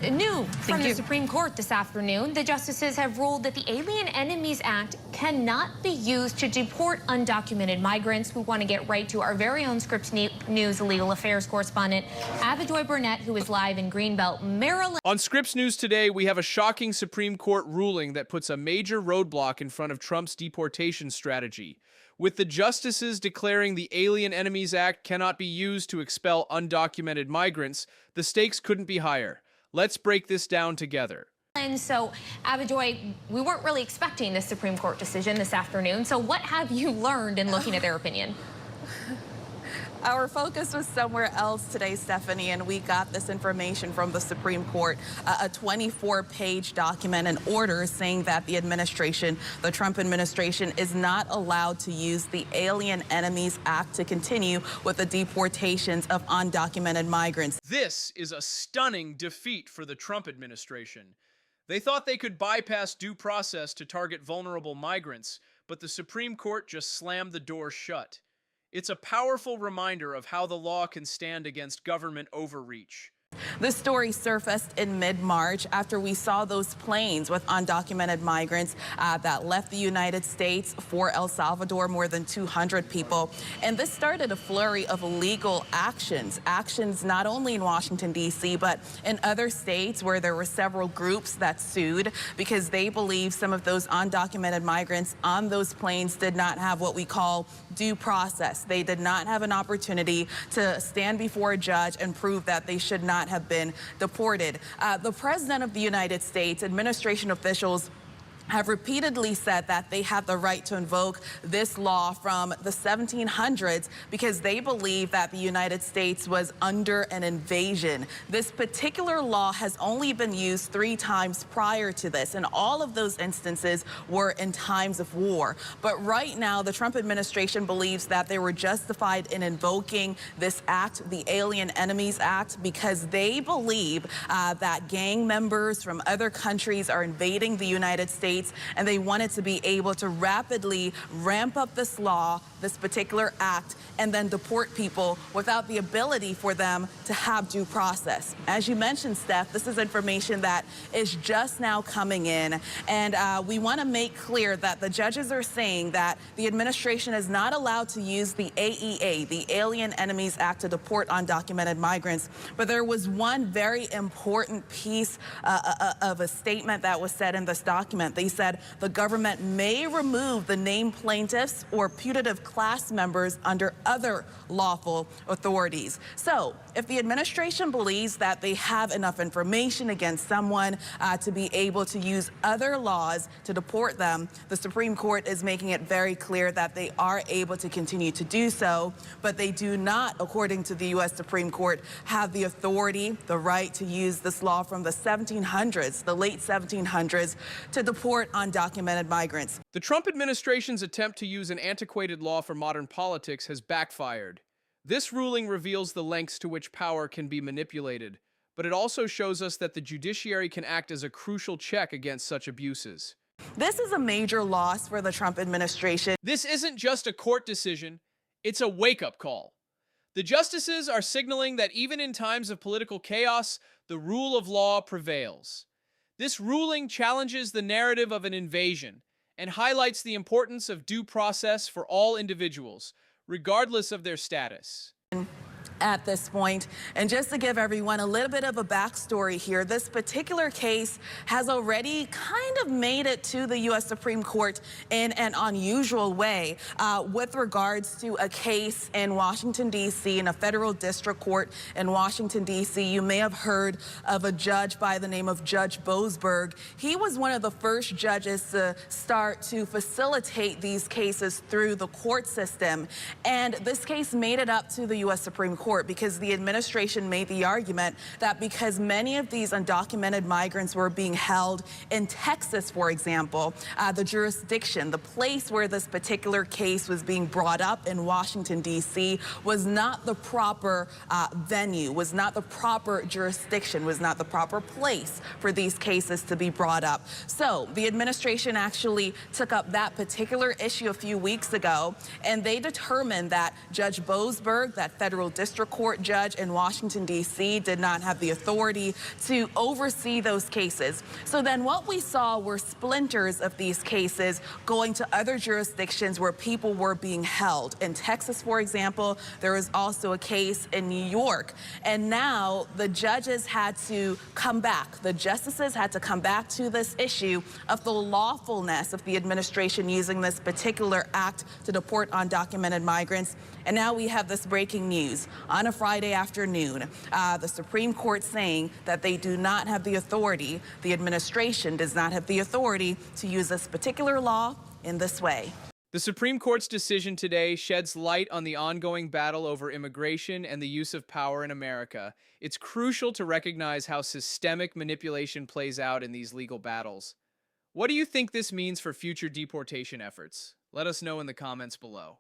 New from the Supreme Court this afternoon, the justices have ruled that the Alien Enemies Act cannot be used to deport undocumented migrants. We want to get right to our very own Scripps News legal affairs correspondent, Avijoy Burnett, who is live in Greenbelt, Maryland. On Scripps News today, we have a shocking Supreme Court ruling that puts a major roadblock in front of Trump's deportation strategy. With the justices declaring the Alien Enemies Act cannot be used to expel undocumented migrants, the stakes couldn't be higher. Let's break this down together. And so, Avijoy, we weren't really expecting this Supreme Court decision this afternoon. So what have you learned in looking at their opinion? Our focus was somewhere else today, Stephanie, and we got this information from the Supreme Court, a 24-page document, an order saying that the administration, the Trump administration, is not allowed to use the Alien Enemies Act to continue with the deportations of undocumented migrants. This is a stunning defeat for the Trump administration. They thought they could bypass due process to target vulnerable migrants, but the Supreme Court just slammed the door shut. It's a powerful reminder of how the law can stand against government overreach. This story surfaced in mid-March after we saw those planes with undocumented migrants that left the United States for El Salvador, more than 200 people. And this started a flurry of legal actions not only in Washington, D.C., but in other states where there were several groups that sued because they believe some of those undocumented migrants on those planes did not have what we call due process. They did not have an opportunity to stand before a judge and prove that they should not have been deported. The President of the United States, administration officials have repeatedly said that they have the right to invoke this law from the 1700s because they believe that the United States was under an invasion. This particular law has only been used 3 times prior to this, and all of those instances were in times of war. But right now, the Trump administration believes that they were justified in invoking this act, the Alien Enemies Act, because they believe that gang members from other countries are invading the United States, and they wanted to be able to rapidly ramp up this law, this particular act, and then deport people without the ability for them to have due process. As you mentioned, Steph, this is information that is just now coming in, and we want to make clear that the judges are saying that the administration is not allowed to use the AEA, the Alien Enemies Act, to deport undocumented migrants. But there was one very important piece of a statement that was said in this document. They said the government may remove the named plaintiffs or putative class members under other lawful authorities. So if the administration believes that they have enough information against someone to be able to use other laws to deport them, the Supreme Court is making it very clear that they are able to continue to do so, but they do not, according to the U.S. Supreme Court, have the authority, the right to use this law from the 1700s, the late 1700s, to deport undocumented migrants. The Trump administration's attempt to use an antiquated law for modern politics has backfired. This ruling reveals the lengths to which power can be manipulated, but it also shows us that the judiciary can act as a crucial check against such abuses. This is a major loss for the Trump administration. This isn't just a court decision, it's a wake-up call. The justices are signaling that even in times of political chaos, the rule of law prevails. This ruling challenges the narrative of an invasion and highlights the importance of due process for all individuals, regardless of their status. At this point, and just to give everyone a little bit of a backstory here, this particular case has already kind of made it to the U.S. Supreme Court in an unusual way with regards to a case in Washington, D.C., in a federal district court in Washington, D.C. You may have heard of a judge by the name of Judge Boasberg. He was one of the first judges to start to facilitate these cases through the court system, and this case made it up to the U.S. Supreme Court because the administration made the argument that because many of these undocumented migrants were being held in Texas, for example, the jurisdiction, the place where this particular case was being brought up in Washington, D.C., was not the proper venue, was not the proper jurisdiction, was not the proper place for these cases to be brought up. So the administration actually took up that particular issue a few weeks ago, and they determined that Judge Boasberg, that federal district district court judge in Washington, D.C. did not have the authority to oversee those cases. So then what we saw were splinters of these cases going to other jurisdictions where people were being held. In Texas, for example, there was also a case in New York. And now the judges had to come back. The justices had to come back to this issue of the lawfulness of the administration using this particular act to deport undocumented migrants. And now we have this breaking news on a Friday afternoon. The Supreme Court saying that they do not have the authority, the administration does not have the authority to use this particular law in this way. The Supreme Court's decision today sheds light on the ongoing battle over immigration and the use of power in America. It's crucial to recognize how systemic manipulation plays out in these legal battles. What do you think this means for future deportation efforts? Let us know in the comments below.